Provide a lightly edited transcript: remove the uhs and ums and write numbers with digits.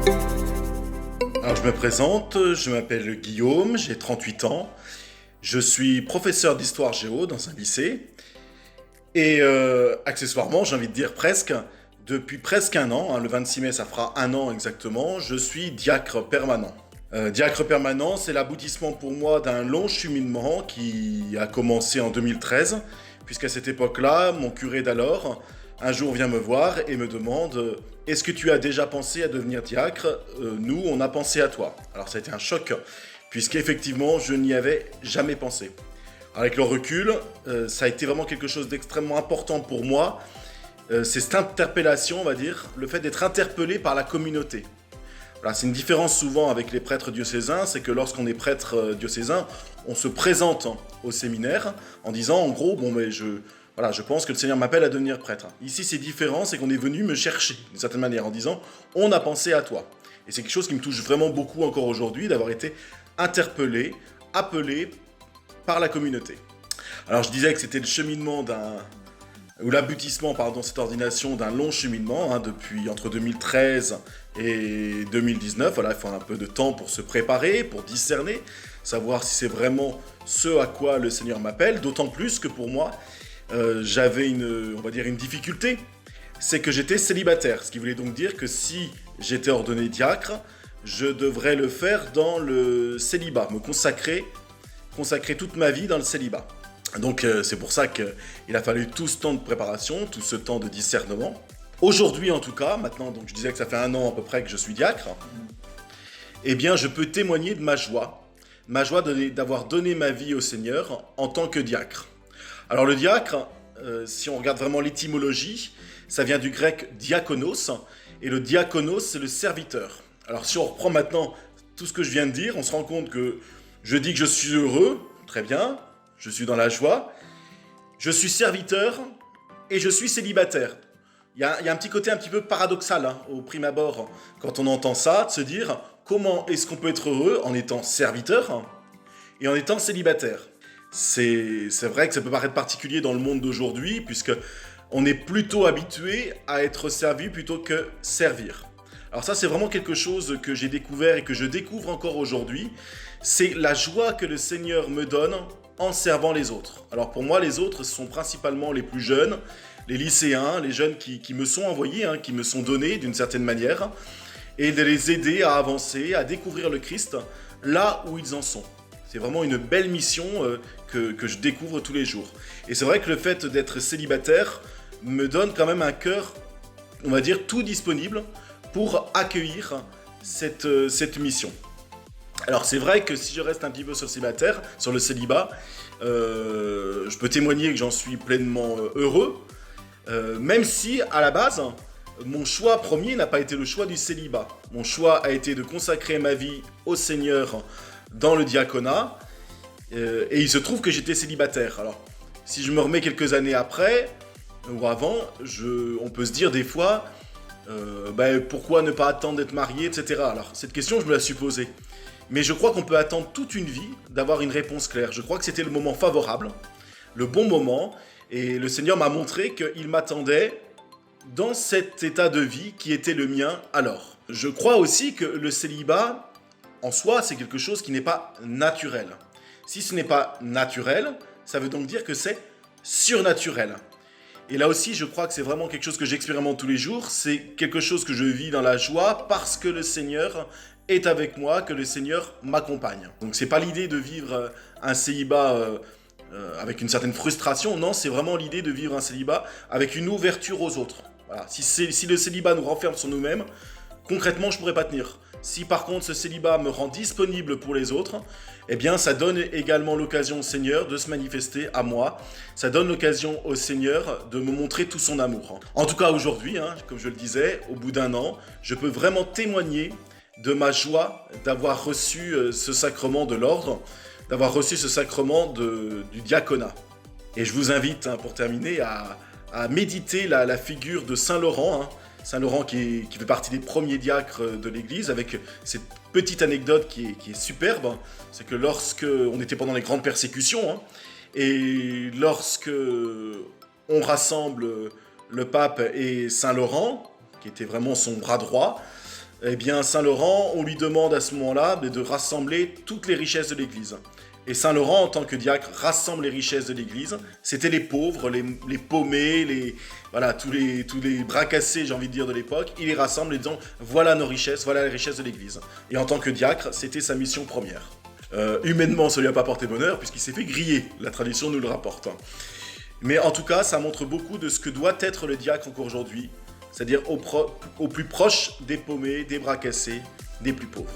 Alors je me présente, je m'appelle Guillaume, j'ai 38 ans, je suis professeur d'histoire géo dans un lycée et accessoirement, j'ai envie de dire presque, depuis presque un an, hein, le 26 mai ça fera un an exactement, je suis diacre permanent. Diacre permanent, c'est l'aboutissement pour moi d'un long cheminement qui a commencé en 2013, puisqu'à cette époque-là, mon curé d'alors, un jour vient me voir et me demande est-ce que tu as déjà pensé à devenir diacre Nous, on a pensé à toi. Alors ça a été un choc, puisqu'effectivement, je n'y avais jamais pensé. Avec le recul, ça a été vraiment quelque chose d'extrêmement important pour moi. C'est cette interpellation, on va dire, le fait d'être interpellé par la communauté. Voilà, c'est une différence souvent avec les prêtres diocésains, c'est que lorsqu'on est prêtre diocésain, on se présente au séminaire en disant en gros, bon mais voilà, je pense que le Seigneur m'appelle à devenir prêtre. Ici c'est différent, c'est qu'on est venu me chercher d'une certaine manière en disant on a pensé à toi. Et c'est quelque chose qui me touche vraiment beaucoup encore aujourd'hui, d'avoir été interpellé, appelé par la communauté. Alors je disais que c'était le cheminement ou l'aboutissement, pardon, cette ordination d'un long cheminement, hein, depuis entre 2013 et 2019. Voilà, il faut un peu de temps pour se préparer, pour discerner, savoir si c'est vraiment ce à quoi le Seigneur m'appelle, d'autant plus que pour moi, j'avais on va dire une difficulté, c'est que j'étais célibataire, ce qui voulait donc dire que si j'étais ordonné diacre, je devrais le faire dans le célibat, me consacrer toute ma vie dans le célibat. Donc c'est pour ça qu'il a fallu tout ce temps de préparation, tout ce temps de discernement. Aujourd'hui en tout cas, maintenant, donc je disais que ça fait un an à peu près que je suis diacre, eh bien je peux témoigner de ma joie d'avoir donné ma vie au Seigneur en tant que diacre. Alors le diacre, si on regarde vraiment l'étymologie, ça vient du grec diakonos, et le diakonos c'est le serviteur. Alors si on reprend maintenant tout ce que je viens de dire, on se rend compte que je dis que je suis heureux, très bien, je suis dans la joie, je suis serviteur et je suis célibataire. Il y a un petit côté un petit peu paradoxal hein, au prime abord quand on entend ça, de se dire comment est-ce qu'on peut être heureux en étant serviteur et en étant célibataire. C'est vrai que ça peut paraître particulier dans le monde d'aujourd'hui puisque on est plutôt habitué à être servi plutôt que servir. Alors ça c'est vraiment quelque chose que j'ai découvert et que je découvre encore aujourd'hui, c'est la joie que le Seigneur me donne en servant les autres. Alors pour moi les autres ce sont principalement les plus jeunes, les lycéens, les jeunes qui me sont envoyés, hein, qui me sont donnés d'une certaine manière, et de les aider à avancer, à découvrir le Christ là où ils en sont. C'est vraiment une belle mission que je découvre tous les jours. Et c'est vrai que le fait d'être célibataire me donne quand même un cœur, on va dire, tout disponible pour accueillir cette mission. Alors c'est vrai que si je reste un petit peu sur le célibat, je peux témoigner que j'en suis pleinement heureux, même si à la base, mon choix premier n'a pas été le choix du célibat. Mon choix a été de consacrer ma vie au Seigneur dans le diaconat, et il se trouve que j'étais célibataire. Alors si je me remets quelques années après, ou avant, on peut se dire des fois, pourquoi ne pas attendre d'être marié, etc. Alors cette question je me la suis posée. Mais je crois qu'on peut attendre toute une vie d'avoir une réponse claire. Je crois que c'était le moment favorable, le bon moment, et le Seigneur m'a montré qu'il m'attendait dans cet état de vie qui était le mien alors. Je crois aussi que le célibat, en soi, c'est quelque chose qui n'est pas naturel. Si ce n'est pas naturel, ça veut donc dire que c'est surnaturel. Et là aussi, je crois que c'est vraiment quelque chose que j'expérimente tous les jours, c'est quelque chose que je vis dans la joie parce que le Seigneur est avec moi, que le Seigneur m'accompagne. Donc c'est pas l'idée de vivre un célibat avec une certaine frustration, non, c'est vraiment l'idée de vivre un célibat avec une ouverture aux autres. Voilà. Si le célibat nous renferme sur nous-mêmes, concrètement je pourrais pas tenir. Si par contre ce célibat me rend disponible pour les autres, eh bien ça donne également l'occasion au Seigneur de se manifester à moi. Ça donne l'occasion au Seigneur de me montrer tout son amour. En tout cas aujourd'hui, hein, comme je le disais, au bout d'un an, je peux vraiment témoigner de ma joie d'avoir reçu ce sacrement de l'ordre, d'avoir reçu ce sacrement du diaconat. Et je vous invite, hein, pour terminer, à méditer la figure de Saint Laurent, hein. Saint Laurent qui fait partie des premiers diacres de l'Église, avec cette petite anecdote qui est superbe, c'est que lorsque on était pendant les grandes persécutions, hein, et lorsque on rassemble le pape et Saint Laurent, qui était vraiment son bras droit, eh bien Saint Laurent, on lui demande à ce moment-là de rassembler toutes les richesses de l'Église. Et Saint Laurent, en tant que diacre, rassemble les richesses de l'Église. C'était les pauvres, les paumés, voilà, tous les bras cassés, j'ai envie de dire, de l'époque. Il les rassemble en disant, voilà nos richesses, voilà les richesses de l'Église. Et en tant que diacre, c'était sa mission première. Humainement, ça lui a pas porté bonheur, puisqu'il s'est fait griller. La tradition nous le rapporte. Mais en tout cas, ça montre beaucoup de ce que doit être le diacre encore aujourd'hui. C'est-à-dire au plus proche des paumés, des bras cassés, des plus pauvres.